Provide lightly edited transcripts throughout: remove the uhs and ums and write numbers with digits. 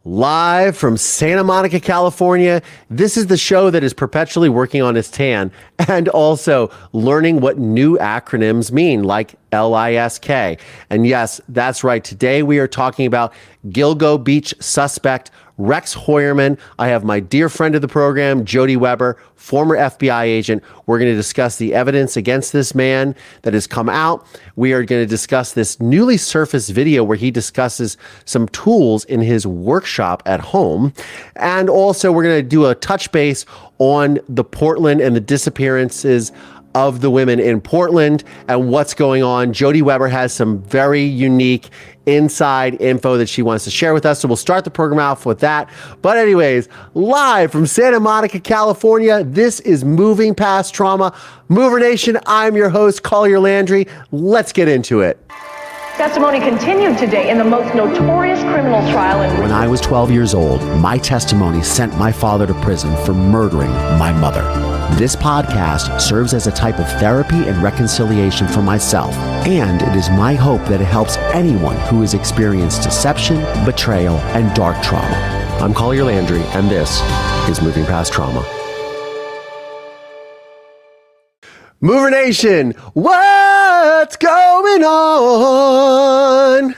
Live from Santa Monica, California, this is the show that is perpetually working on its tan and also learning what new acronyms mean, like LISK. And yes, that's right. Today we are talking about Gilgo Beach suspect Rex Heuermann. I have my dear friend of the program, Jodi Weber, former FBI agent. We're going to discuss the evidence against this man that has come out. We are going to discuss this newly surfaced video where he discusses some tools in his workshop at home. And also we're going to do a touch base on the Portland and the disappearances of the women in Portland and what's going on. Jodi Weber has some very unique inside info that she wants to share with us. So we'll start the program off with that. But anyways, live from Santa Monica, California, this is Moving Past Trauma. Mover Nation, I'm your host, Collier Landry. Let's get into it. Testimony continued today in the most notorious criminal trial When I was 12 years old, my testimony sent my father to prison for murdering my mother. This podcast serves as a type of therapy and reconciliation for myself, and it is my hope that it helps anyone who has experienced deception, betrayal, and dark trauma. I'm Collier Landry, and this is Moving Past Trauma. Mover Nation, what's going on?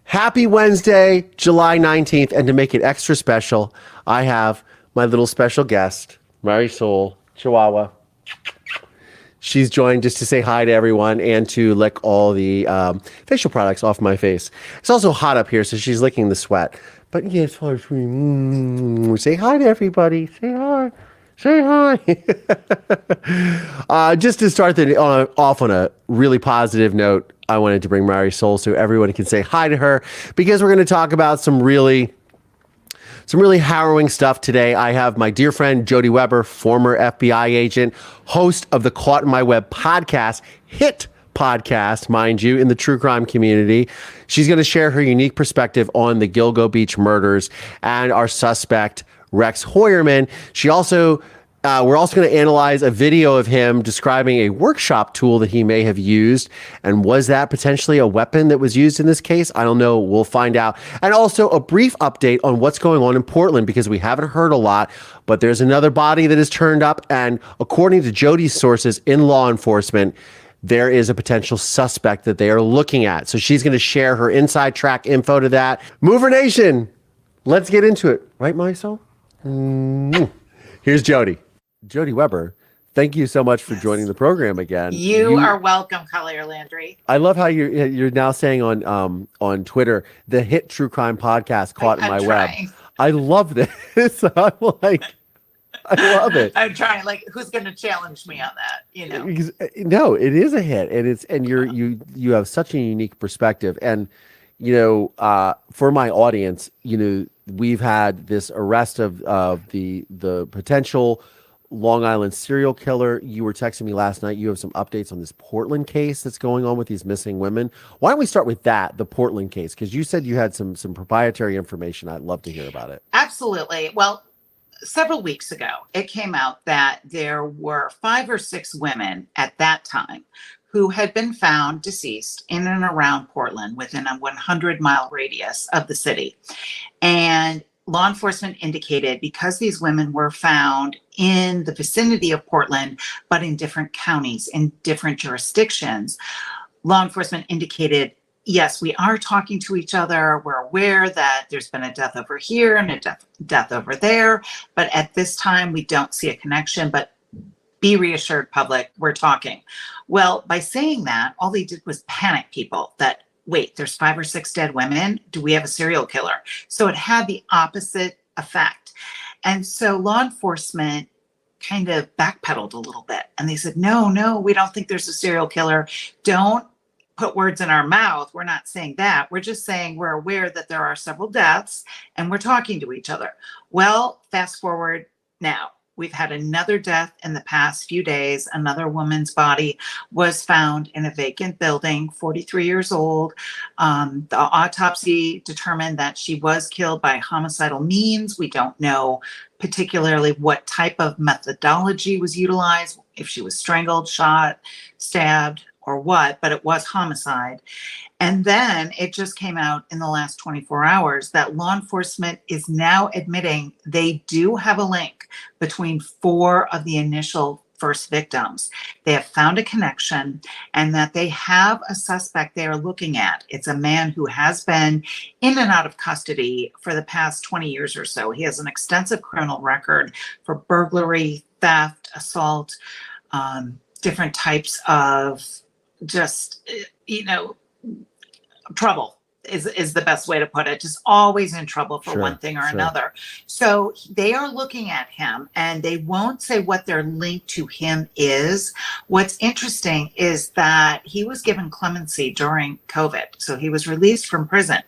Happy Wednesday, July 19th, and to make it extra special, I have my little special guest, Marisol Chihuahua. She's joined just to say hi to everyone and to lick all the facial products off my face. It's also hot up here, so she's licking the sweat. But yeah, it's hard for me. Say hi to everybody. Say hi. Say hi. Just to start off on a really positive note, I wanted to bring Marisol so everyone can say hi to her because we're going to talk about some really harrowing stuff today. I have my dear friend, Jodi Weber, former FBI agent, host of the Caught in My Web podcast, hit podcast, mind you, in the true crime community. She's going to share her unique perspective on the Gilgo Beach murders and our suspect, Rex Heuermann. We're also going to analyze a video of him describing a workshop tool that he may have used. And was that potentially a weapon that was used in this case? I don't know. We'll find out. And also a brief update on what's going on in Portland, because we haven't heard a lot, but there's another body that has turned up. And according to Jodi's sources in law enforcement, there is a potential suspect that they are looking at. So she's going to share her inside track info to that. Mover Nation, let's get into it. Right, Marisol? Here's Jodi. Jodi Weber, thank you so much for joining the program again. You are welcome, Collier Landry. I love how you're now saying on Twitter, the hit true crime podcast, Caught in My Web. I love this. I love it. I'm trying. Like, who's going to challenge me on that? You know, because, no, it is a hit, and you have such a unique perspective. And for my audience, we've had this arrest of the potential Long Island serial killer. You were texting me last night. You have some updates on this Portland case that's going on with these missing women. Why don't we start with the Portland case? Because you said you had some proprietary information. I'd love to hear about it. Absolutely. Well, several weeks ago, it came out that there were 5 or 6 women at that time who had been found deceased in and around Portland within a 100-mile radius of the city. And law enforcement indicated, because these women were found in the vicinity of Portland, but in different counties, in different jurisdictions, law enforcement indicated, yes, we are talking to each other. We're aware that there's been a death over here and a death over there. But at this time, we don't see a connection. But be reassured, public, we're talking. Well, by saying that, all they did was panic people that, wait, there's 5 or 6 dead women. Do we have a serial killer? So it had the opposite effect. And so law enforcement kind of backpedaled a little bit. And they said, no, we don't think there's a serial killer. Don't put words in our mouth. We're not saying that. We're just saying we're aware that there are several deaths and we're talking to each other. Well, fast forward now. We've had another death in the past few days. Another woman's body was found in a vacant building, 43 years old. The autopsy determined that she was killed by homicidal means. We don't know particularly what type of methodology was utilized, if she was strangled, shot, stabbed. or what, but it was homicide. And then it just came out in the last 24 hours that law enforcement is now admitting they do have a link between 4 of the initial first victims. They have found a connection, and that they have a suspect they are looking at. It's a man who has been in and out of custody for the past 20 years or so. He has an extensive criminal record for burglary, theft, assault, different types of just, trouble is the best way to put it. Just always in trouble for one thing or another. So they are looking at him, and they won't say what their link to him is. What's interesting is that he was given clemency during COVID. So he was released from prison.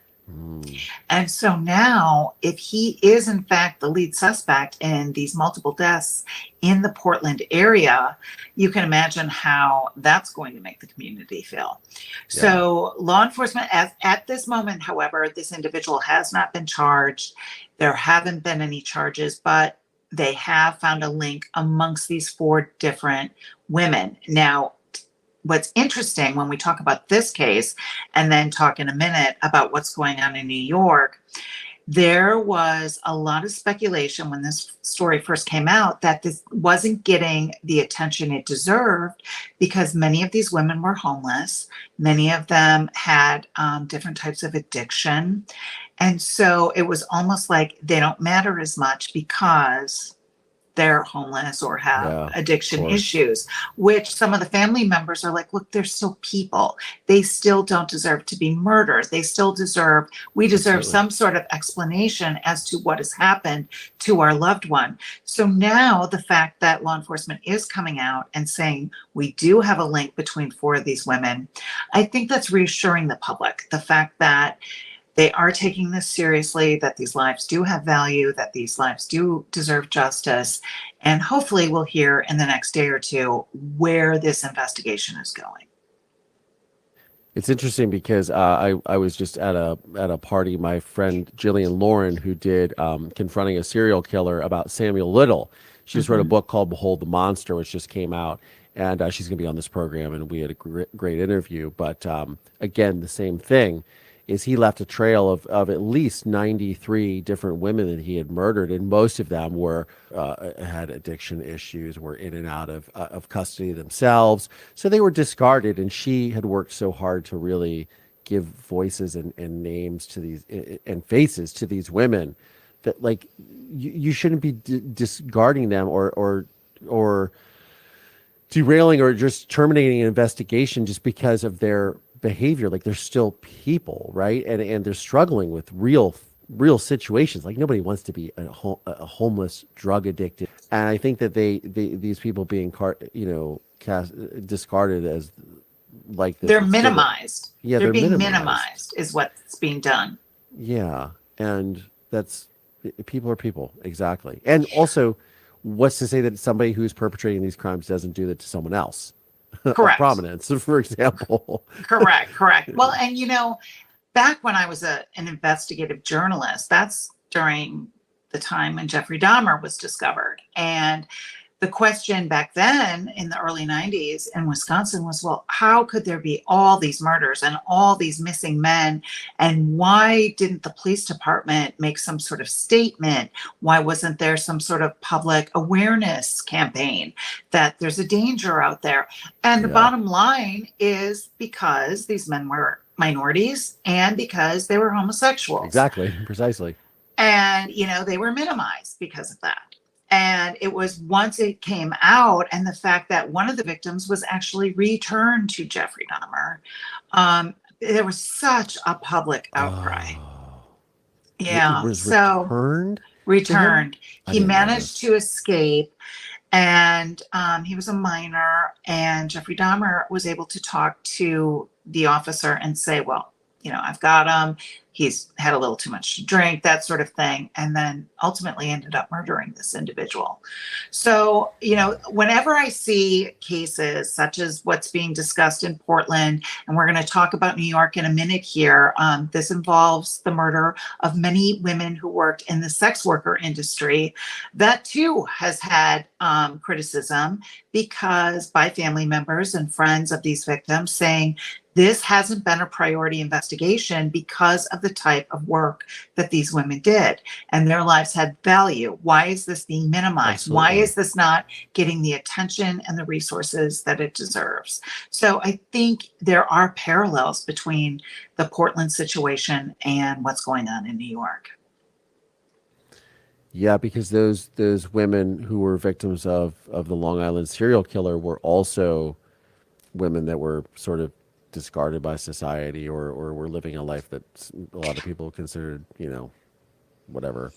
And so now, if he is in fact the lead suspect in these multiple deaths in the Portland area, you can imagine how that's going to make the community feel. Yeah. So law enforcement, at this moment, however, this individual has not been charged. There haven't been any charges, but they have found a link amongst these 4 different women. Now, what's interesting when we talk about this case, and then talk in a minute about what's going on in New York, there was a lot of speculation when this story first came out that this wasn't getting the attention it deserved, because many of these women were homeless. Many of them had different types of addiction. And so it was almost like they don't matter as much because they're homeless or have addiction issues, which some of the family members are like, look, they're still people. They still don't deserve to be murdered. We deserve some sort of explanation as to what has happened to our loved one. So now the fact that law enforcement is coming out and saying we do have a link between 4 of these women, I think that's reassuring the public. The fact that they are taking this seriously, that these lives do have value, that these lives do deserve justice. And hopefully we'll hear in the next day or 2 where this investigation is going. It's interesting because I was just at a party. My friend Jillian Lauren, who did Confronting a Serial Killer about Samuel Little, she just wrote a book called Behold the Monster, which just came out. And she's going to be on this program, and we had a great interview. But again, the same thing. Is he left a trail of at least 93 different women that he had murdered, and most of them were had addiction issues, were in and out of custody themselves. So they were discarded, and she had worked so hard to really give voices and names to these and faces to these women that, like, you shouldn't be discarding them or derailing or just terminating an investigation just because of their behavior. Like, they're still people, right? And they're struggling with real situations. Like, nobody wants to be a homeless, drug addicted. And I think that these people being discarded as like this, they're minimized. Yeah, they're being minimized is what's being done. Yeah, and people are people, exactly. And also, what's to say that somebody who's perpetrating these crimes doesn't do that to someone else? Correct. Prominence, for example. Correct. Well, and back when I was an investigative journalist, that's during the time when Jeffrey Dahmer was discovered. And the question back then in the early 90s in Wisconsin was, well, how could there be all these murders and all these missing men? And why didn't the police department make some sort of statement? Why wasn't there some sort of public awareness campaign that there's a danger out there? And the bottom line is because these men were minorities and because they were homosexuals. Exactly, precisely. And, they were minimized because of that. And it was once it came out, and the fact that one of the victims was actually returned to Jeffrey Dahmer, there was such a public outcry. Yeah. It was so returned. He managed to escape, and he was a minor. And Jeffrey Dahmer was able to talk to the officer and say, well, I've got him. He's had a little too much to drink, that sort of thing, and then ultimately ended up murdering this individual. So, whenever I see cases such as what's being discussed in Portland, and we're going to talk about New York in a minute here, this involves the murder of many women who worked in the sex worker industry. That too has had criticism because by family members and friends of these victims saying this hasn't been a priority investigation because of the type of work that these women did and their lives had value. Why is this being minimized? Absolutely. Why is this not getting the attention and the resources that it deserves? So I think there are parallels between the Portland situation and what's going on in New York. Yeah, because those women who were victims of the Long Island serial killer were also women that were sort of discarded by society or were living a life that a lot of people considered, whatever.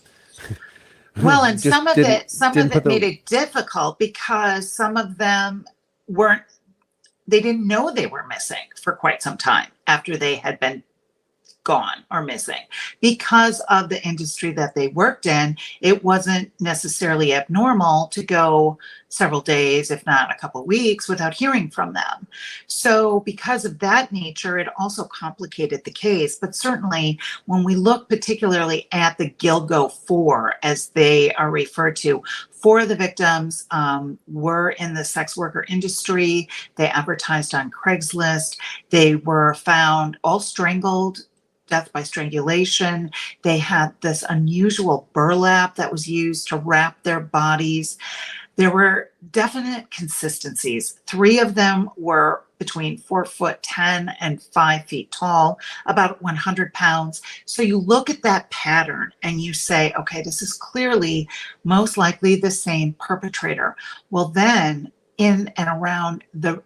Well, and Just some of didn't- it didn't put the- made it difficult because some of them they didn't know they were missing for quite some time after they had been gone or missing. Because of the industry that they worked in, it wasn't necessarily abnormal to go several days, if not a couple of weeks, without hearing from them. So because of that nature, it also complicated the case. But certainly when we look particularly at the Gilgo Four, as they are referred to, 4 of the victims were in the sex worker industry. They advertised on Craigslist. They were found all strangled, death by strangulation. They had this unusual burlap that was used to wrap their bodies. There were definite consistencies. 3 of them were between 4'10" and 5 feet tall, about 100 pounds. So you look at that pattern and you say, okay, this is clearly most likely the same perpetrator. Well, then in and around the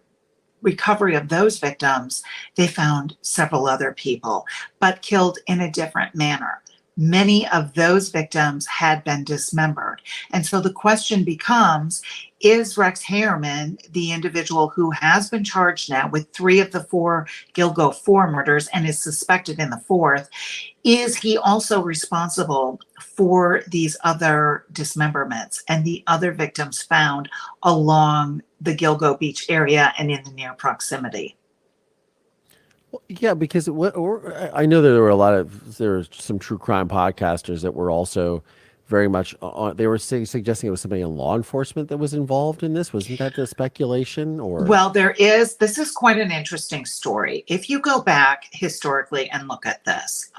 recovery of those victims, they found several other people, but killed in a different manner. Many of those victims had been dismembered. And so the question becomes, is Rex Heuermann, the individual who has been charged now with 3 of the 4 Gilgo 4 murders and is suspected in the 4th, is he also responsible for these other dismemberments and the other victims found along the Gilgo Beach area and in the near proximity? Well, yeah, because I know there were some true crime podcasters that were also very much they were suggesting it was somebody in law enforcement that was involved in this. Wasn't that the speculation? Or Well, this is quite an interesting story. If you go back historically and look at this,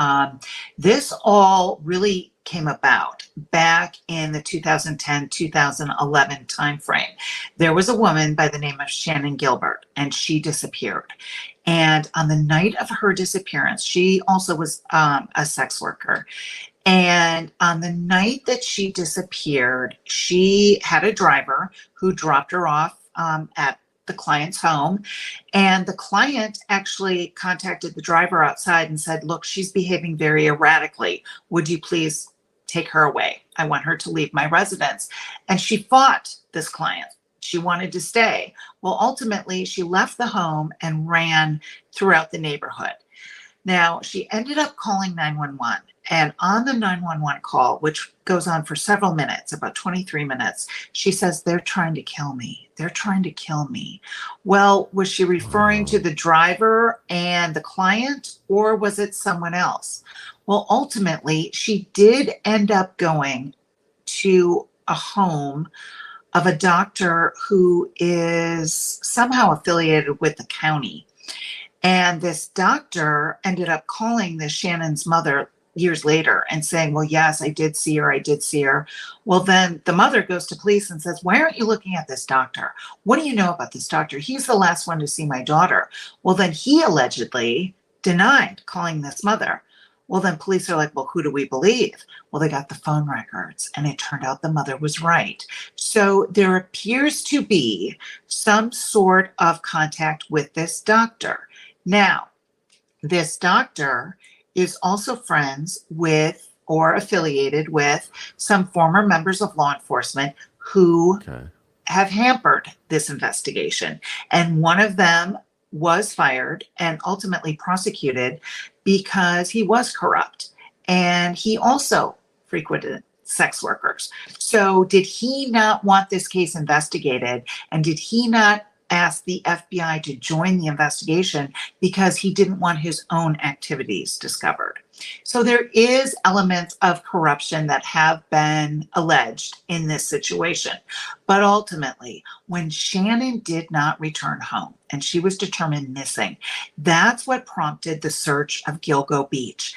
this all really came about back in the 2010-2011 timeframe. There was a woman by the name of Shannon Gilbert, and she disappeared. And on the night of her disappearance, she also was a sex worker. And on the night that she disappeared, she had a driver who dropped her off at the client's home. And the client actually contacted the driver outside and said, look, she's behaving very erratically. Would you please take her away? I want her to leave my residence. And she fought this client. She wanted to stay. Well, ultimately, she left the home and ran throughout the neighborhood. Now, she ended up calling 911. And on the 911 call, which goes on for several minutes, about 23 minutes, she says, they're trying to kill me. They're trying to kill me. Well, was she referring to the driver and the client, or was it someone else? Well, ultimately, she did end up going to a home of a doctor who is somehow affiliated with the county. And this doctor ended up calling this Shannon's mother years later and saying, well, yes, I did see her. I did see her. Well, then the mother goes to police and says, why aren't you looking at this doctor? What do you know about this doctor? He's the last one to see my daughter. Well, then he allegedly denied calling this mother. Well, then police are like, well, who do we believe? Well, they got the phone records, and it turned out the mother was right. So there appears to be some sort of contact with this doctor. Now, this doctor is also friends with or affiliated with some former members of law enforcement who have hampered this investigation. And one of them was fired and ultimately prosecuted because he was corrupt. And he also frequented sex workers. So did he not want this case investigated? And did he not ask the FBI to join the investigation because he didn't want his own activities discovered? So there is elements of corruption that have been alleged in this situation. But ultimately, when Shannon did not return home and she was determined missing, that's what prompted the search of Gilgo Beach.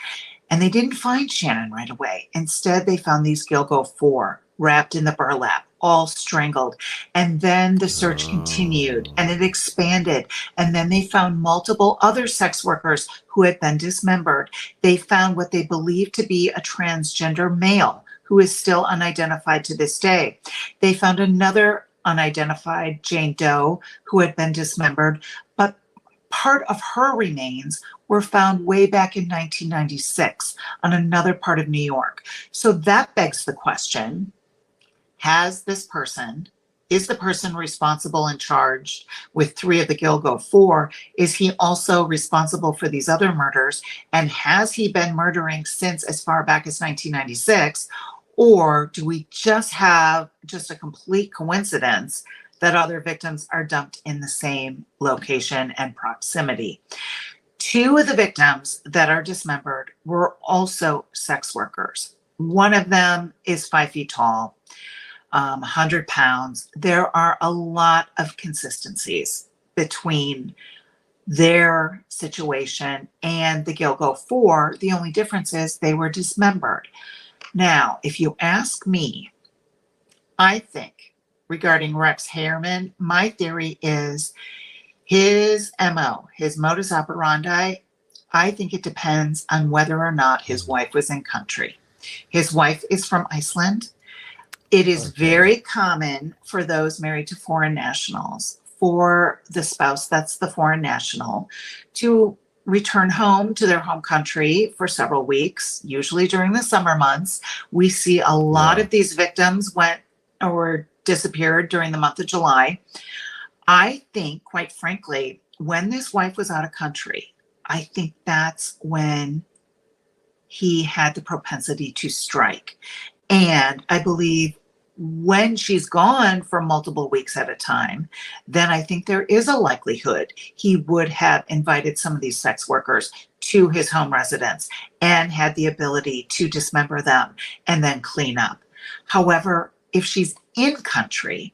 And they didn't find Shannon right away. Instead, they found these Gilgo 4 wrapped in the burlap, all strangled. And then the search continued and it expanded. And then they found multiple other sex workers who had been dismembered. They found what they believed to be a transgender male who is still unidentified to this day. They found another unidentified Jane Doe who had been dismembered, but part of her remains were found way back in 1996 on another part of New York. So that begs the question, is the person responsible and charged with 3 of the Gilgo 4? Is he also responsible for these other murders? And has he been murdering since as far back as 1996? Or do we just have a complete coincidence that other victims are dumped in the same location and proximity? 2 of the victims that are dismembered were also sex workers. One of them is 5 feet tall, 100 pounds. There are a lot of consistencies between their situation and the Gilgo 4. The only difference is they were dismembered. Now, if you ask me, I think regarding Rex Heuermann, my theory is his MO, his modus operandi, I think it depends on whether or not his wife was in country. His wife is from Iceland. It is very common for those married to foreign nationals, for the spouse that's the foreign national, to return home to their home country for several weeks, usually during the summer months. We see a lot of these victims went or disappeared during the month of July. I think, quite frankly, when this wife was out of country, I think that's when he had the propensity to strike. And I believe when she's gone for multiple weeks at a time, then I think there is a likelihood he would have invited some of these sex workers to his home residence and had the ability to dismember them and then clean up. However, if she's in country,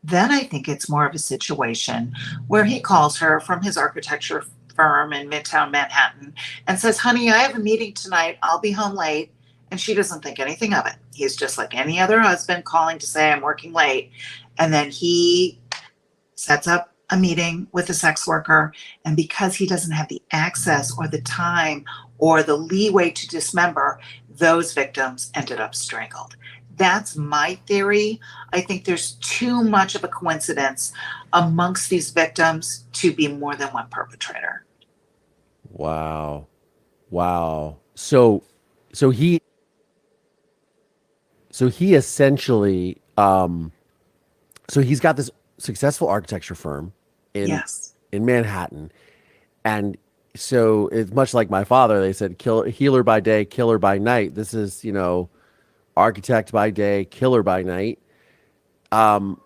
then I think it's more of a situation where he calls her from his architecture firm in Midtown Manhattan and says, honey, I have a meeting tonight. I'll be home late. And she doesn't think anything of it. He's just like any other husband calling to say I'm working late. And then he sets up a meeting with a sex worker. And because he doesn't have the access or the time or the leeway to dismember, those victims ended up strangled. That's my theory. I think there's too much of a coincidence amongst these victims to be more than one perpetrator. Wow. So he essentially, so he's got this successful architecture firm in Manhattan. And so it's much like my father. They said, healer by day, killer by night. This is, architect by day, killer by night. It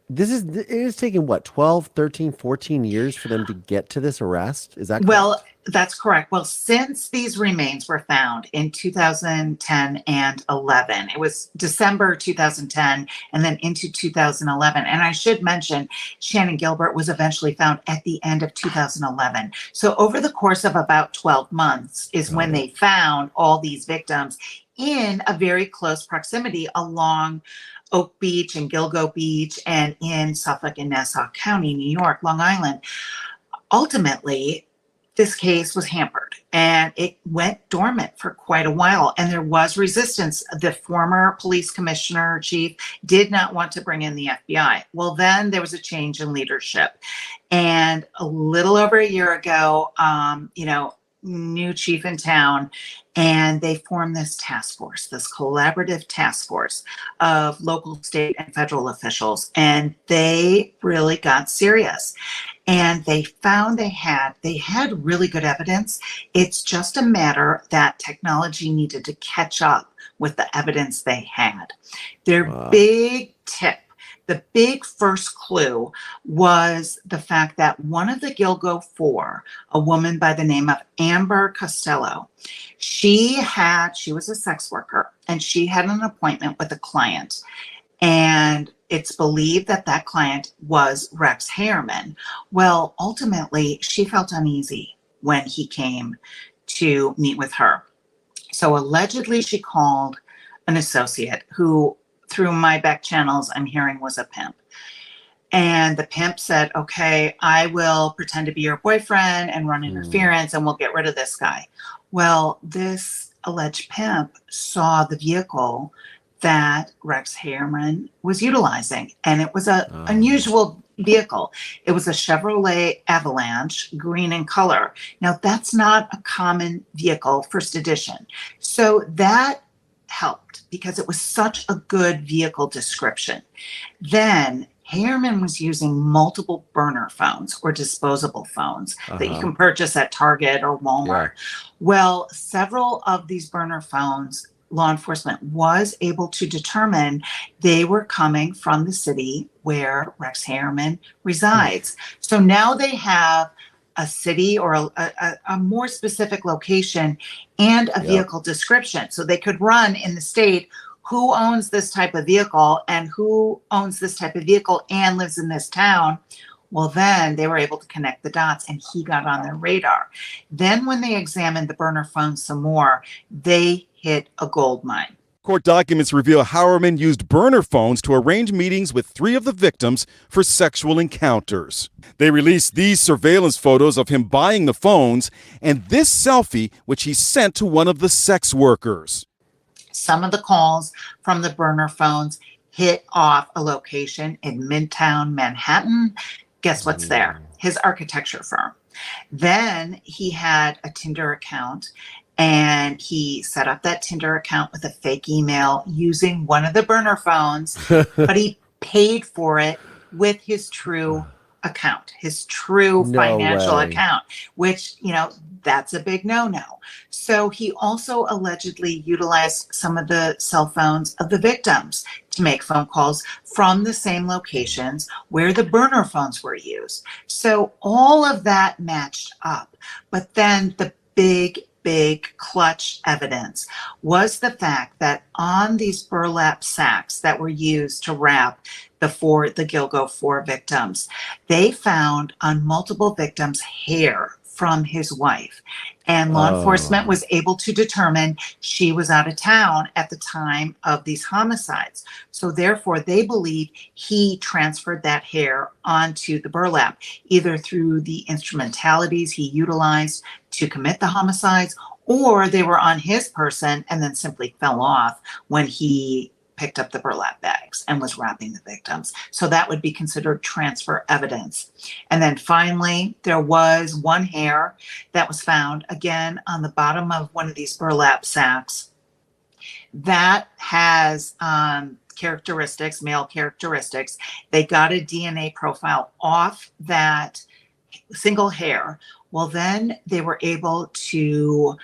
is taking what, 12, 13, 14 years for them to get to this arrest? Is that correct? Well, that's correct. Well, since these remains were found in 2010 and 11, it was December 2010 and then into 2011. And I should mention, Shannon Gilbert was eventually found at the end of 2011. So over the course of about 12 months is when they found all these victims in a very close proximity along Oak Beach and Gilgo Beach and in Suffolk and Nassau County, New York, Long Island. Ultimately, this case was hampered and it went dormant for quite a while. And there was resistance. The former police commissioner chief did not want to bring in the FBI. Well, then there was a change in leadership. And a little over a year ago, new chief in town, and they formed this task force, this collaborative task force of local, state, and federal officials. And they really got serious. And they found they had really good evidence. It's just a matter that technology needed to catch up with the evidence they had. Their big tip The big first clue was the fact that one of the Gilgo Four, a woman by the name of Amber Costello, she was a sex worker and she had an appointment with a client. And it's believed that that client was Rex Heuermann. Well, ultimately, she felt uneasy when he came to meet with her. So allegedly, she called an associate who, through my back channels, I'm hearing was a pimp. And the pimp said, okay, I will pretend to be your boyfriend and run interference and we'll get rid of this guy. Well, this alleged pimp saw the vehicle that Rex Heuermann was utilizing, and it was an unusual vehicle. It was a Chevrolet Avalanche, green in color. Now, that's not a common vehicle, first edition. So that helped because it was such a good vehicle description. Then Heuermann was using multiple burner phones or disposable phones that you can purchase at Target or Walmart. Well, several of these burner phones, law enforcement was able to determine they were coming from the city where Rex Heuermann resides. So now they have a city or a more specific location and a vehicle description. So they could run in the state who owns this type of vehicle and who owns this type of vehicle and lives in this town. Well, then they were able to connect the dots and he got on their radar. Then when they examined the burner phone some more, they hit a gold mine. Court documents reveal Heuermann used burner phones to arrange meetings with 3 of the victims for sexual encounters. They released these surveillance photos of him buying the phones and this selfie, which he sent to one of the sex workers. Some of the calls from the burner phones hit off a location in Midtown Manhattan. Guess what's there? His architecture firm. Then he had a Tinder account and he set up that Tinder account with a fake email using one of the burner phones, but he paid for it with his true account, his true financial account, which, that's a big no-no. So he also allegedly utilized some of the cell phones of the victims to make phone calls from the same locations where the burner phones were used. So all of that matched up. But then the big clutch evidence was the fact that on these burlap sacks that were used to wrap the Gilgo Four victims, they found on multiple victims hair from his wife. And law enforcement was able to determine she was out of town at the time of these homicides. So therefore, they believe he transferred that hair onto the burlap, either through the instrumentalities he utilized to commit the homicides, or they were on his person and then simply fell off when he picked up the burlap bags and was wrapping the victims. So that would be considered transfer evidence. And then finally, there was one hair that was found again on the bottom of one of these burlap sacks that has characteristics, male characteristics. They got a DNA profile off that single hair. Well, then they were able to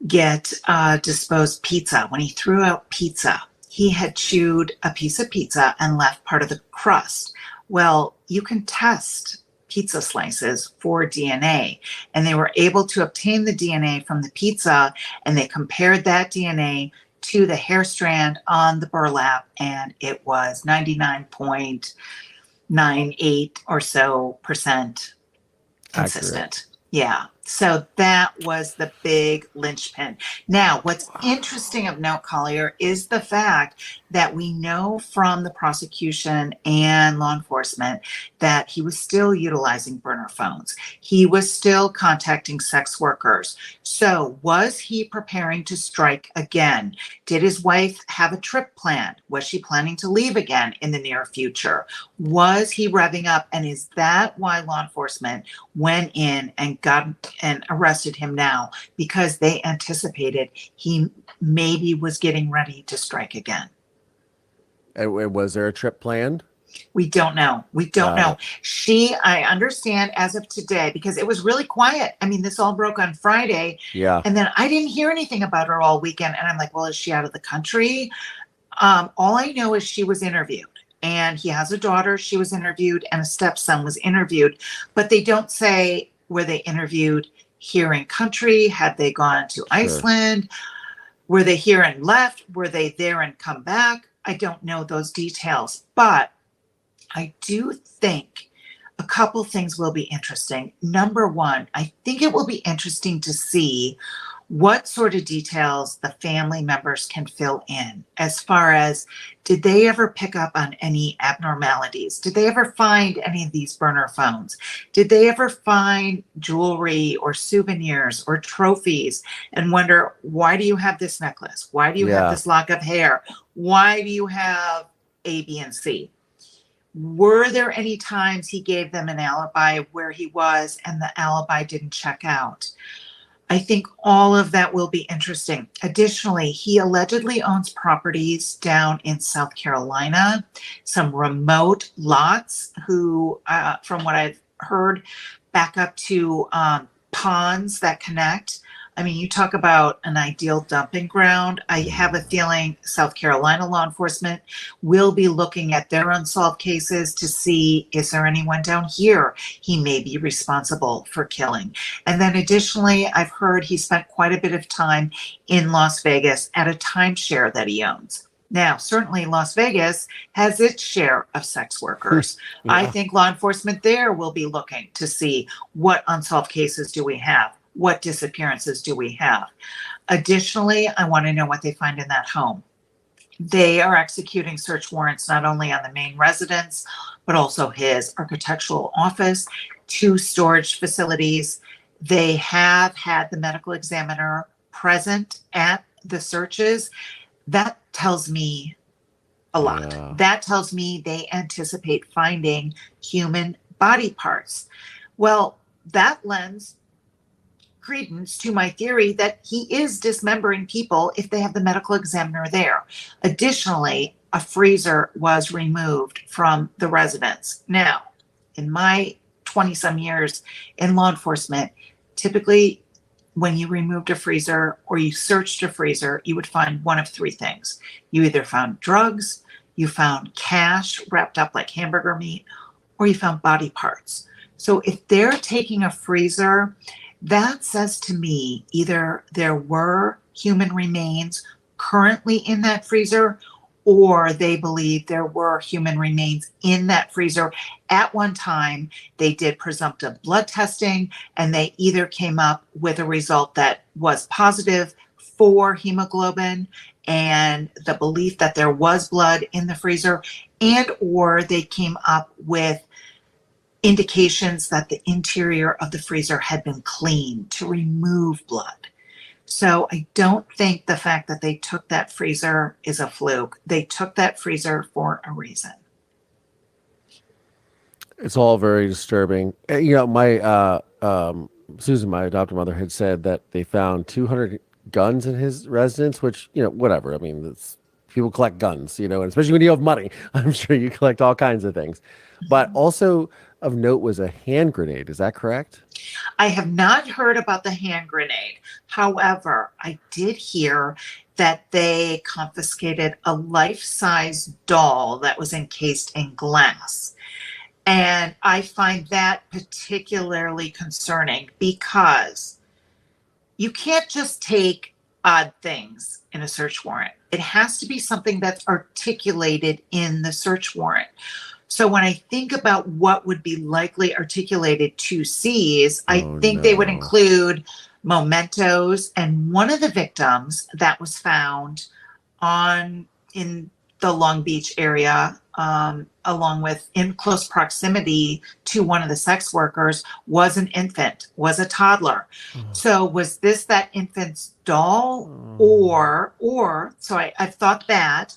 get disposed pizza. When he threw out pizza, he had chewed a piece of pizza and left part of the crust. Well, you can test pizza slices for DNA, and they were able to obtain the DNA from the pizza, and they compared that DNA to the hair strand on the burlap, and it was 99.98 or so percent consistent. Accurate. Yeah. So that was the big linchpin. Now, what's interesting of note, Collier, is the fact that we know from the prosecution and law enforcement that he was still utilizing burner phones. He was still contacting sex workers. So was he preparing to strike again? Did his wife have a trip planned? Was she planning to leave again in the near future? Was he revving up? And is that why law enforcement went in and arrested him now? Because they anticipated he maybe was getting ready to strike again. And was there a trip planned? We don't know. I understand as of today, because it was really quiet. I mean, this all broke on Friday. Yeah. And then I didn't hear anything about her all weekend. And I'm like, well, is she out of the country? All I know is she was interviewed. and he has a daughter. She was interviewed, and a stepson was interviewed, but they don't say, were they interviewed here in country? Had they gone to Iceland? Were they here and left? Were they there and come back? I don't know those details, but I do think a couple things will be interesting. Number one, I think it will be interesting to see what sort of details the family members can fill in as far as, did they ever pick up on any abnormalities? Did they ever find any of these burner phones? Did they ever find jewelry or souvenirs or trophies and wonder, why do you have this necklace? Why do you have this lock of hair? Why do you have A, B, and C? Were there any times he gave them an alibi where he was and the alibi didn't check out? I think all of that will be interesting. Additionally, he allegedly owns properties down in South Carolina, some remote lots who, from what I've heard, back up to ponds that connect. I mean, you talk about an ideal dumping ground. I have a feeling South Carolina law enforcement will be looking at their unsolved cases to see, is there anyone down here he may be responsible for killing? And then additionally, I've heard he spent quite a bit of time in Las Vegas at a timeshare that he owns. Now, certainly Las Vegas has its share of sex workers. I think law enforcement there will be looking to see, what unsolved cases do we have? What disappearances do we have? Additionally, I want to know what they find in that home. They are executing search warrants not only on the main residence, but also his architectural office, 2 storage facilities. They have had the medical examiner present at the searches. That tells me a lot. Yeah. That tells me they anticipate finding human body parts. Well, that lends credence to my theory that he is dismembering people if they have the medical examiner there. Additionally, a freezer was removed from the residence. Now, in my 20-some years in law enforcement, typically when you removed a freezer or you searched a freezer, you would find one of 3 things. You either found drugs, you found cash wrapped up like hamburger meat, or you found body parts. So if they're taking a freezer, that says to me either there were human remains currently in that freezer, or they believe there were human remains in that freezer at one time. They did presumptive blood testing, and they either came up with a result that was positive for hemoglobin and the belief that there was blood in the freezer, and or they came up with indications that the interior of the freezer had been cleaned to remove blood. So I don't think the fact that they took that freezer is a fluke. They took that freezer for a reason. It's all very disturbing. You know, my Susan, my adopted mother, had said that they found 200 guns in his residence, which, you know, whatever. I mean, it's, people collect guns, you know, and especially when you have money, I'm sure you collect all kinds of things. But also of note was a hand grenade. Is that correct? I have not heard about the hand grenade. However, I did hear that they confiscated a life-size doll that was encased in glass. And I find that particularly concerning because you can't just take odd things in a search warrant. It has to be something that's articulated in the search warrant. So when I think about what would be likely articulated to seize, I think they would include mementos. And one of the victims that was found in the Long Beach area, along with in close proximity to one of the sex workers, was an infant, was a toddler. So was this that infant's doll, or so I've thought that,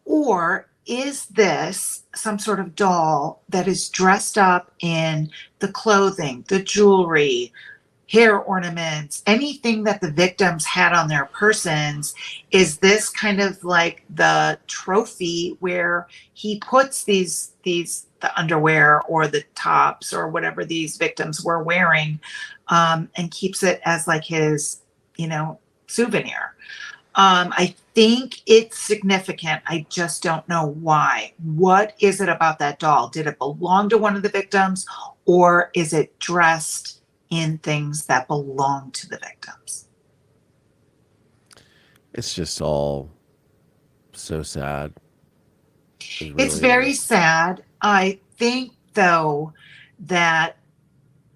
or is this some sort of doll that is dressed up in the clothing, the jewelry, hair ornaments, anything that the victims had on their persons? Is this kind of like the trophy where he puts the underwear or the tops or whatever these victims were wearing, and keeps it as like his, souvenir? I think it's significant. I just don't know why. What is it about that doll? Did it belong to one of the victims, or is it dressed in things that belong to the victims? It's just all so sad. It It's really very is. sad. I think, though, that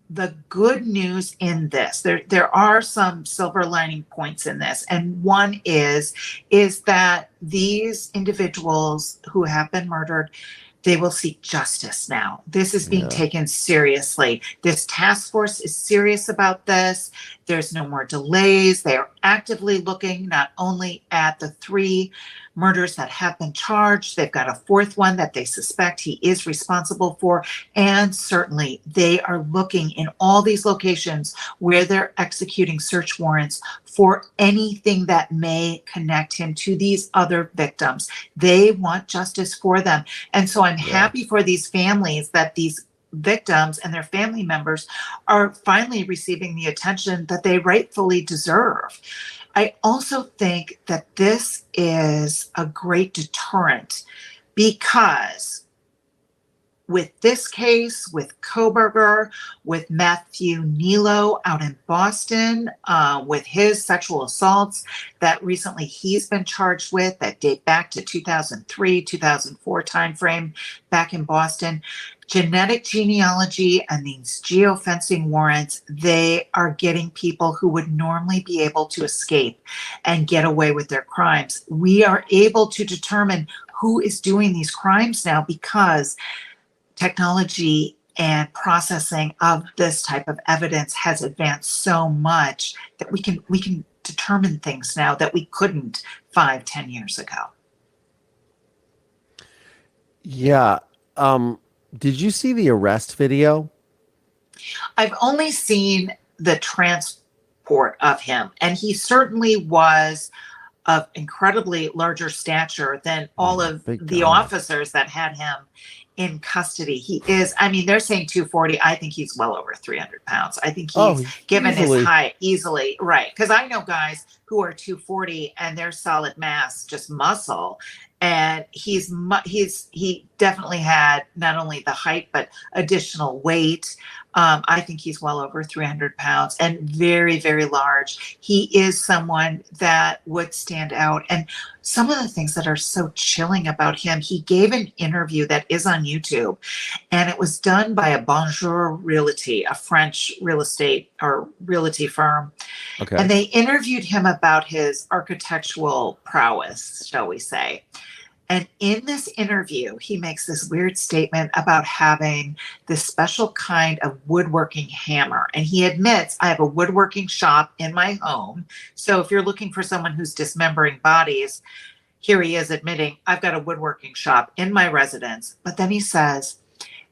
the good news in this, there are some silver lining points in this, and one is that these individuals who have been murdered, they will seek justice now. This is being Yeah. taken seriously. This task force is serious about this. There's no more delays. They are actively looking not only at the 3 murders that have been charged, they've got a 4th one that they suspect he is responsible for. And certainly they are looking in all these locations where they're executing search warrants for anything that may connect him to these other victims. They want justice for them. And so I'm happy for these families that these victims and their family members are finally receiving the attention that they rightfully deserve. I also think that this is a great deterrent because with this case, with Koberger, with Matthew Nilo out in Boston, with his sexual assaults that recently he's been charged with that date back to 2003, 2004 timeframe back in Boston, genetic genealogy and these geofencing warrants, they are getting people who would normally be able to escape and get away with their crimes. We are able to determine who is doing these crimes now because technology and processing of this type of evidence has advanced so much that we can determine things now that we couldn't 5-10 years ago. Yeah. Did you see the arrest video? I've only seen the transport of him, and he certainly was of incredibly larger stature than all of Big the guy. officers that had him in custody. He is, I mean, they're saying 240. I think he's well over 300 pounds. I think he's given easily. his height easily. Right. Because I know guys who are 240 and they're solid mass, just muscle. And he definitely had not only the height, but additional weight. I think he's well over 300 pounds and very, very large. He is someone that would stand out. And some of the things that are so chilling about him, he gave an interview that is on YouTube, and it was done by a Bonjour Realty, a French real estate or realty firm. Okay. And they interviewed him about his architectural prowess, shall we say. And in this interview, he makes this weird statement about having this special kind of woodworking hammer. And he admits, I have a woodworking shop in my home. So if you're looking for someone who's dismembering bodies, here he is admitting, I've got a woodworking shop in my residence. But then he says,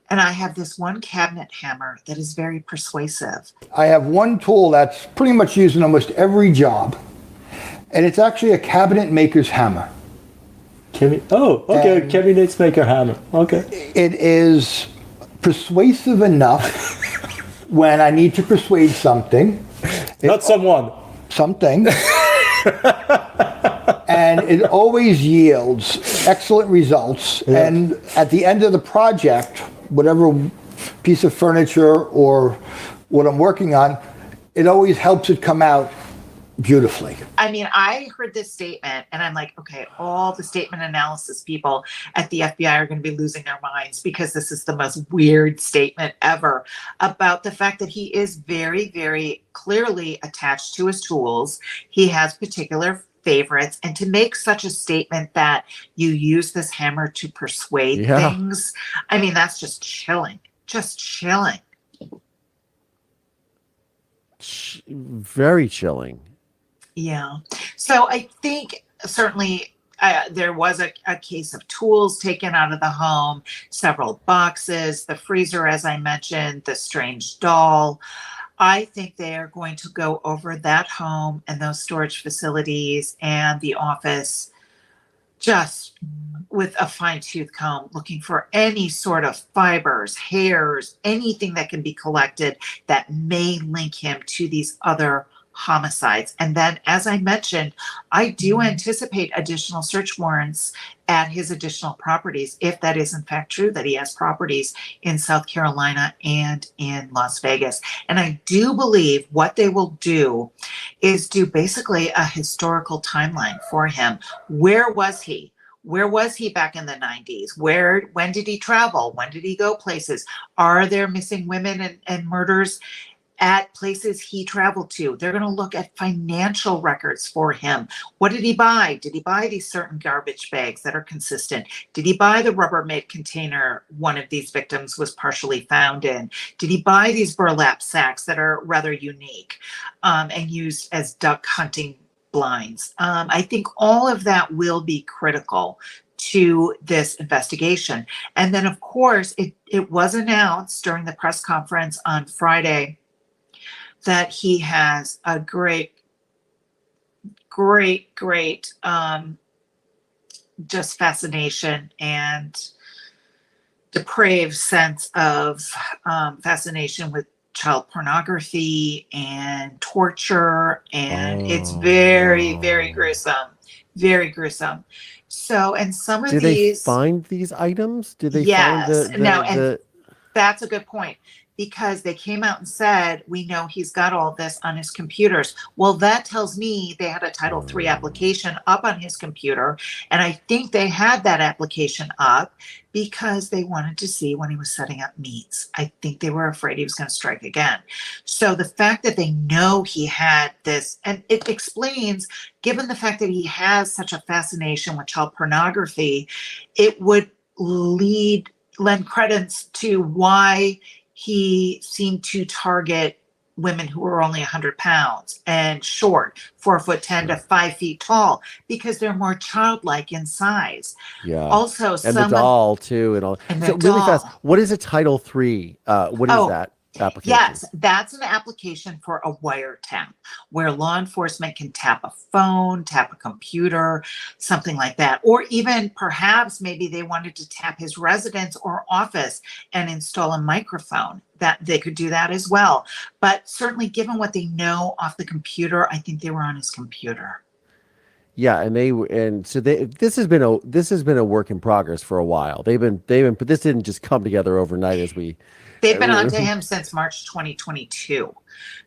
and I have this one cabinet hammer that is very persuasive. I have one tool that's pretty much used in almost every job, and it's actually a cabinet maker's hammer. Okay, cabinet maker hammer. Okay. It is persuasive enough when I need to persuade something. Not someone. Something. And it always yields excellent results. Yeah. And at the end of the project, whatever piece of furniture or what I'm working on, it always helps it come out beautifully. I mean, I heard this statement and I'm like, okay, all the statement analysis people at the FBI are going to be losing their minds because this is the most weird statement ever about the fact that he is very, very clearly attached to his tools. He has particular favorites, and to make such a statement that you use this hammer to persuade things, I mean, that's just chilling. Just chilling. Very chilling. Yeah. So I think certainly there was a case of tools taken out of the home, several boxes, the freezer, as I mentioned, the strange doll. I think they are going to go over that home and those storage facilities and the office just with a fine-tooth comb, looking for any sort of fibers, hairs, anything that can be collected that may link him to these other homicides. And then, as I mentioned, I do anticipate additional search warrants at his additional properties, if that is in fact true, that he has properties in South Carolina and in Las Vegas. And I do believe what they will do is do basically a historical timeline for him. Where was he? Where was he back in the 90s? When did he travel? When did he go places? Are there missing women and murders at places he traveled to? They're going to look at financial records for him. What did he buy? Did he buy these certain garbage bags that are consistent? Did he buy the Rubbermaid container one of these victims was partially found in? Did he buy these burlap sacks that are rather unique and used as duck hunting blinds? I think all of that will be critical to this investigation. And then, of course, it was announced during the press conference on Friday that he has a great just fascination and depraved sense of fascination with child pornography and torture, and it's very gruesome, very gruesome. So, and some of Did these, they find these items? Did they yes, find and that's a good point, because they came out and said, we know he's got all this on his computers. Well, that tells me they had a Title III application up on his computer. And I think they had that application up because they wanted to see when he was setting up meets. I think they were afraid he was going to strike again. So the fact that they know he had this, and it explains, given the fact that he has such a fascination with child pornography, it would lend credence to why he seemed to target women who were only 100 pounds and short, 4'10" to 5 feet tall, because they're more childlike in size. Yeah. Also, and the doll too, and all. And so really fast, what is a Title III? What is that application? Yes, that's an application for a wiretap, where law enforcement can tap a phone, tap a computer, something like that. Or even perhaps maybe they wanted to tap his residence or office and install a microphone. That they could do that as well. But certainly, given what they know off the computer, I think they were on his computer. Yeah, this has been a work in progress for a while. But this didn't just come together overnight as we. They've been onto him since March 2022.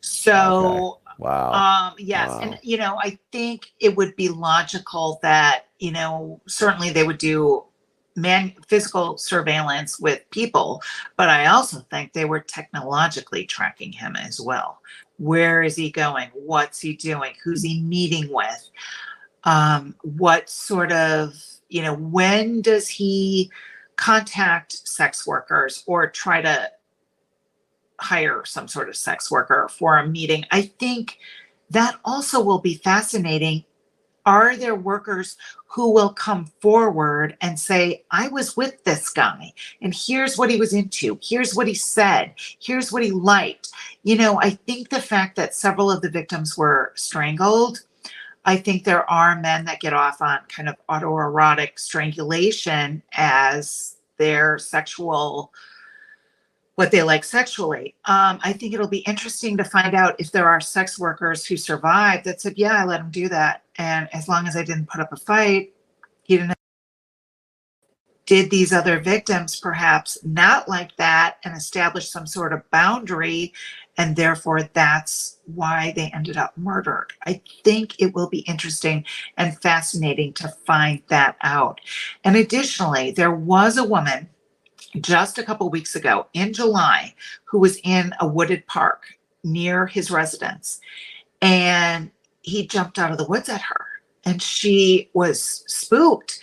So, okay. Wow. Yes. Wow. And, I think it would be logical that, certainly they would do physical surveillance with people, but I also think they were technologically tracking him as well. Where is he going? What's he doing? Who's he meeting with? What sort of, when does he contact sex workers or try to hire some sort of sex worker for a meeting? I think that also will be fascinating. Are there workers who will come forward and say, I was with this guy and here's what he was into. Here's what he said. Here's what he liked. I think the fact that several of the victims were strangled, I think there are men that get off on kind of autoerotic strangulation as their sexual, what they like sexually. I think it'll be interesting to find out if there are sex workers who survived that said, yeah, I let him do that. And as long as I didn't put up a fight, he didn't. Did these other victims perhaps not like that and establish some sort of boundary, and therefore that's why they ended up murdered? I think it will be interesting and fascinating to find that out. And additionally, there was a woman just a couple weeks ago in July who was in a wooded park near his residence, and he jumped out of the woods at her and she was spooked.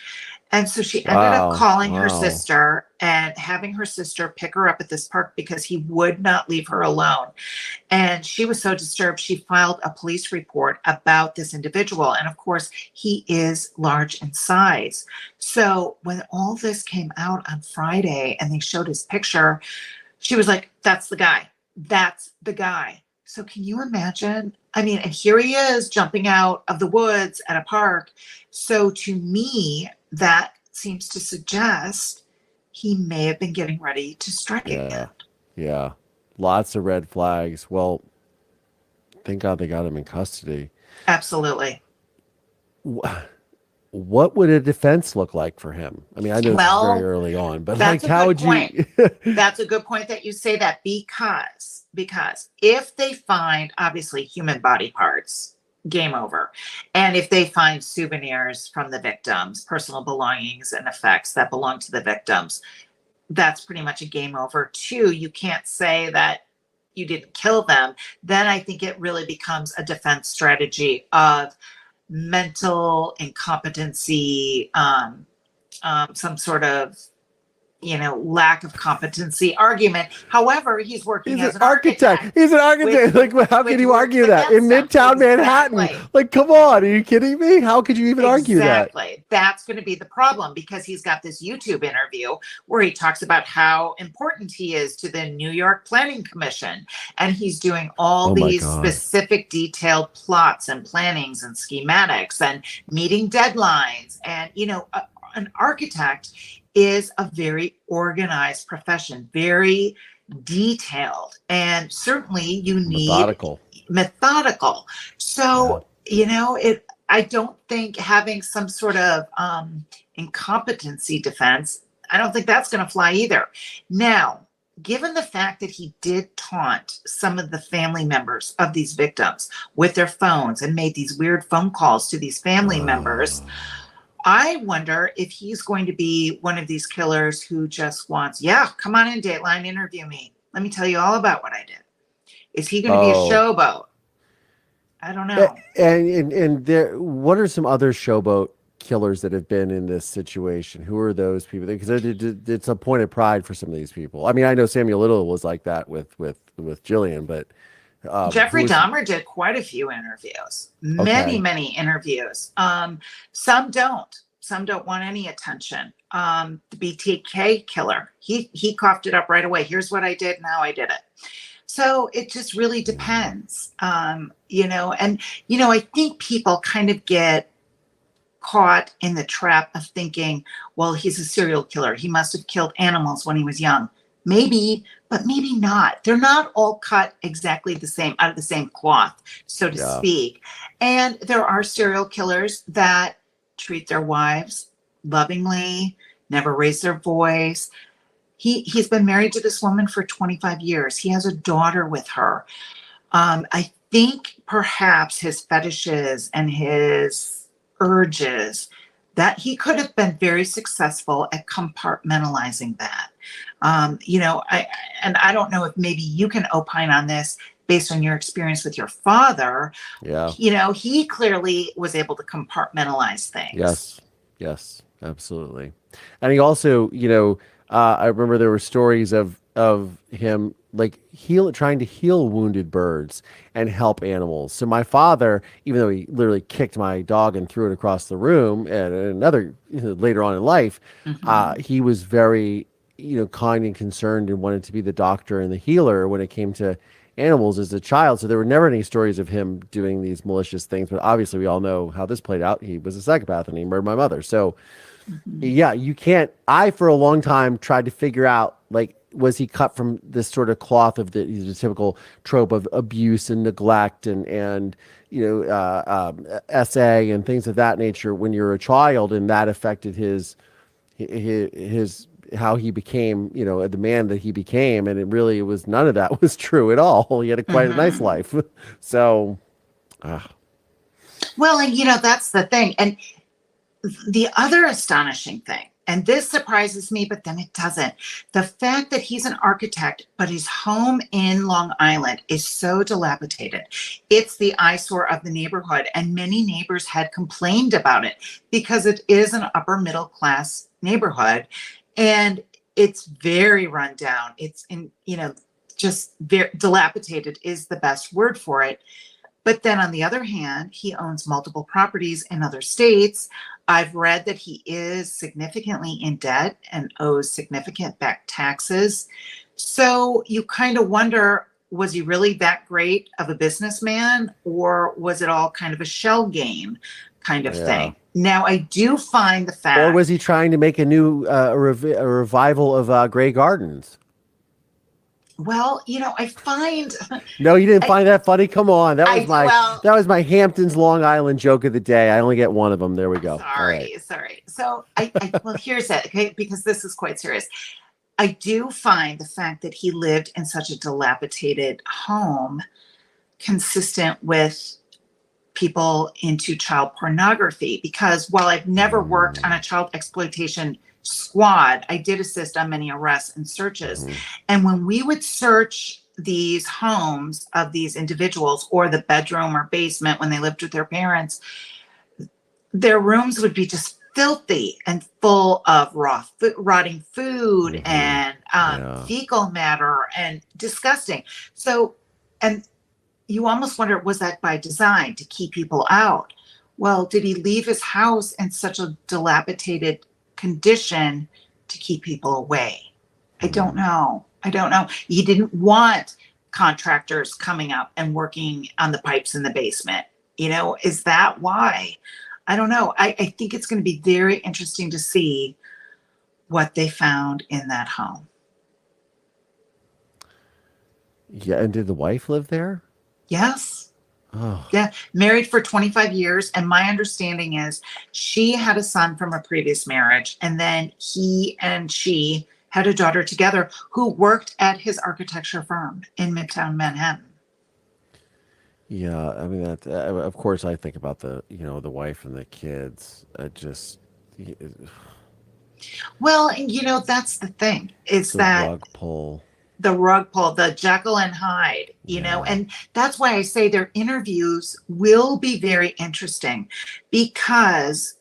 And so she ended up calling her sister and having her sister pick her up at this park because he would not leave her alone. And she was so disturbed, she filed a police report about this individual. And of course, he is large in size. So when all this came out on Friday and they showed his picture, she was like, that's the guy. That's the guy. So can you imagine? I mean, and here he is jumping out of the woods at a park. So to me, that seems to suggest he may have been getting ready to strike again. Yeah. Lots of red flags. Well, thank God they got him in custody. Absolutely. What would a defense look like for him? I mean, I know this is very early on, but like, how would you? That's a good point that you say that, because if they find obviously human body parts, game over. And if they find souvenirs from the victims, personal belongings and effects that belong to the victims, that's pretty much a game over too. You can't say that you didn't kill them. Then I think it really becomes a defense strategy of mental incompetency, some sort of, lack of competency argument. However, he's working He's as an architect. He's an architect. How can you argue that in Midtown Manhattan? Like, come on, are you kidding me? How could you even argue that? Exactly. That's going to be the problem, because he's got this YouTube interview where he talks about how important he is to the New York Planning Commission, and he's doing all these specific detailed plots and plannings and schematics and meeting deadlines. And an architect is a very organized profession, very detailed, and certainly you need methodical. So, I don't think having some sort of incompetency defense, I don't think that's going to fly either. Now, given the fact that he did taunt some of the family members of these victims with their phones and made these weird phone calls to these family members, I wonder if he's going to be one of these killers who just wants, come on in, Dateline, interview me. Let me tell you all about what I did. Is he going to be a showboat? I don't know. And there, what are some other showboat killers that have been in this situation? Who are those people? Because it's a point of pride for some of these people. I mean, I know Samuel Little was like that with Jillian, but Jeffrey Dahmer did quite a few interviews, many interviews. Some don't want any attention. The BTK killer, he coughed it up right away. Here's what I did and how I did it. So it just really depends. I think people kind of get caught in the trap of thinking, well, he's a serial killer. He must have killed animals when he was young. Maybe, but maybe not. They're not all cut exactly the same, out of the same cloth, so to speak. And there are serial killers that treat their wives lovingly, never raise their voice. He's been married to this woman for 25 years. He has a daughter with her. I think perhaps his fetishes and his urges, that he could have been very successful at compartmentalizing that. I don't know if maybe you can opine on this based on your experience with your father. Yeah. He clearly was able to compartmentalize things. Yes, absolutely. And he also, I remember there were stories of him like trying to heal wounded birds and help animals. So my father, even though he literally kicked my dog and threw it across the room, and another later on in life, he was very kind and concerned and wanted to be the doctor and the healer when it came to animals as a child. So there were never any stories of him doing these malicious things. But obviously, we all know how this played out. He was a psychopath and he murdered my mother. So yeah, you can't. I for a long time tried to figure out, like, was he cut from this sort of cloth of the typical trope of abuse and neglect and SA and things of that nature when you're a child, and that affected his how he became, the man that he became. And it was none of that was true at all. He had quite a nice life. So, well, and that's the thing. And the other astonishing thing, and this surprises me, but then it doesn't, the fact that he's an architect, but his home in Long Island is so dilapidated. It's the eyesore of the neighborhood, and many neighbors had complained about it because it is an upper middle class neighborhood, and it's very run down. It's just very dilapidated is the best word for it. But then on the other hand, he owns multiple properties in other states. I've read that he is significantly in debt and owes significant back taxes. So you kind of wonder, was he really that great of a businessman, or was it all kind of a shell game kind of thing? Now, I do find the fact... Or was he trying to make a new a revival of Grey Gardens? Well, I find No, you didn't find that funny? Come on. That was well, that was my Hamptons Long Island joke of the day. I only get one of them. There we go. sorry. So well, here's it, okay, because this is quite serious. I do find the fact that he lived in such a dilapidated home consistent with people into child pornography, because while I've never worked on a child exploitation squad, I did assist on many arrests and searches. And when we would search these homes of these individuals, or the bedroom or basement when they lived with their parents, their rooms would be just filthy and full of rotting food and fecal matter, and disgusting. So, and you almost wonder, was that by design to keep people out? Well, did he leave his house in such a dilapidated condition to keep people away? I don't know. He didn't want contractors coming up and working on the pipes in the basement. Is that why? I don't know. I think it's going to be very interesting to see what they found in that home. Yeah, and did the wife live there? Yes. Oh. Yeah, married for 25 years. And my understanding is she had a son from a previous marriage, and then he and she had a daughter together who worked at his architecture firm in Midtown Manhattan. Yeah, I mean, that of course I think about the wife and the kids. Well, that's the thing. It's that rug pull. The rug pull, the Jekyll and Hyde, and that's why I say their interviews will be very interesting, because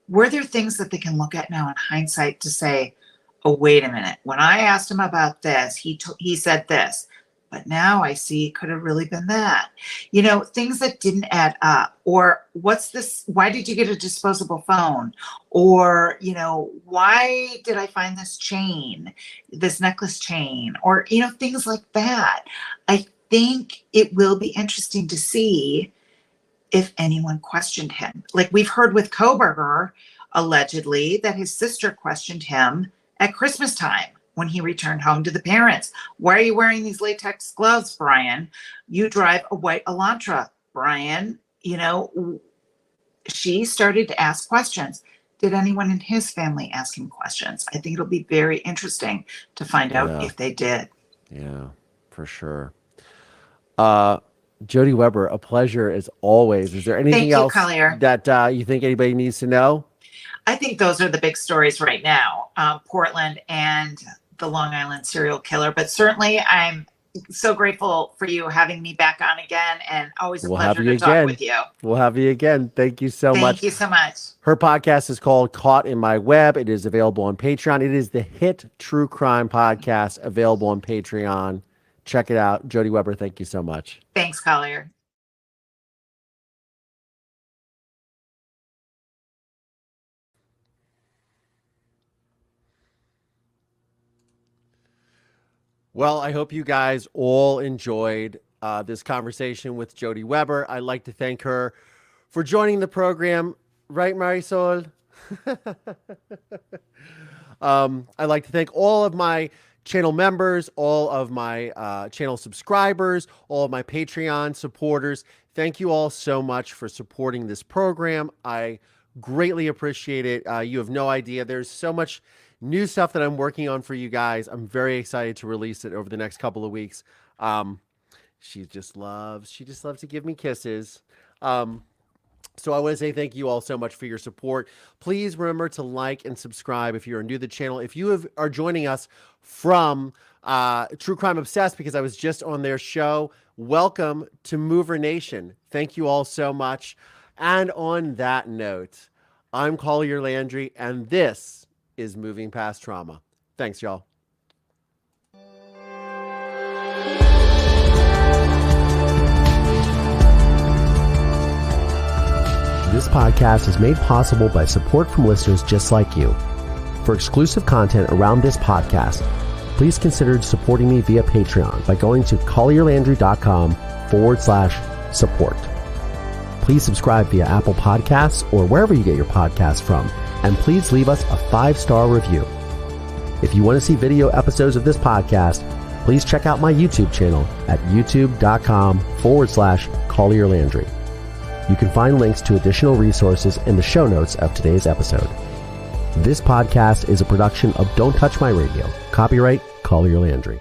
were there things that they can look at now in hindsight to say, oh, wait a minute, when I asked him about this, he said this, but now I see it could have really been that. Things that didn't add up. Or what's this? Why did you get a disposable phone? Or, why did I find this chain, this necklace chain? Or, things like that. I think it will be interesting to see if anyone questioned him. Like we've heard with Koberger, allegedly, that his sister questioned him at Christmas time when he returned home to the parents. Why are you wearing these latex gloves, Brian? You drive a white Elantra, Brian. She started to ask questions. Did anyone in his family ask him questions? I think it'll be very interesting to find out if they did. Yeah, for sure. Jodi Weber, a pleasure as always. Is there anything else that you think anybody needs to know? I think those are the big stories right now, Portland and the Long Island serial killer. But certainly I'm so grateful for you having me back on again, and always a pleasure to talk with you. We'll have you again. Thank you so much. Thank you so much. Her podcast is called Caught in My Web. It is available on Patreon. It is the hit true crime podcast available on Patreon. Check it out. Jodi Weber, thank you so much. Thanks, Collier. Well, I hope you guys all enjoyed this conversation with Jodi Weber. I'd like to thank her for joining the program. Right, Marisol? I'd like to thank all of my channel members, all of my channel subscribers, all of my Patreon supporters. Thank you all so much for supporting this program. I greatly appreciate it. You have no idea. There's so much new stuff that I'm working on for you guys. I'm very excited to release it over the next couple of weeks. She just loves to give me kisses. So I want to say thank you all so much for your support. Please remember to like and subscribe if you're new to the channel. If you are joining us from True Crime Obsessed, because I was just on their show, welcome to Mover Nation. Thank you all so much. And on that note, I'm Collier Landry, and this is Moving Past Trauma. Thanks, y'all. This podcast is made possible by support from listeners just like you. For exclusive content around this podcast, please consider supporting me via Patreon by going to collierlandry.com/support. Please subscribe via Apple Podcasts or wherever you get your podcasts from, and please leave us a 5-star review. If you want to see video episodes of this podcast, please check out my YouTube channel at youtube.com/CollierLandry. You can find links to additional resources in the show notes of today's episode. This podcast is a production of Don't Touch My Radio. Copyright Collier Landry.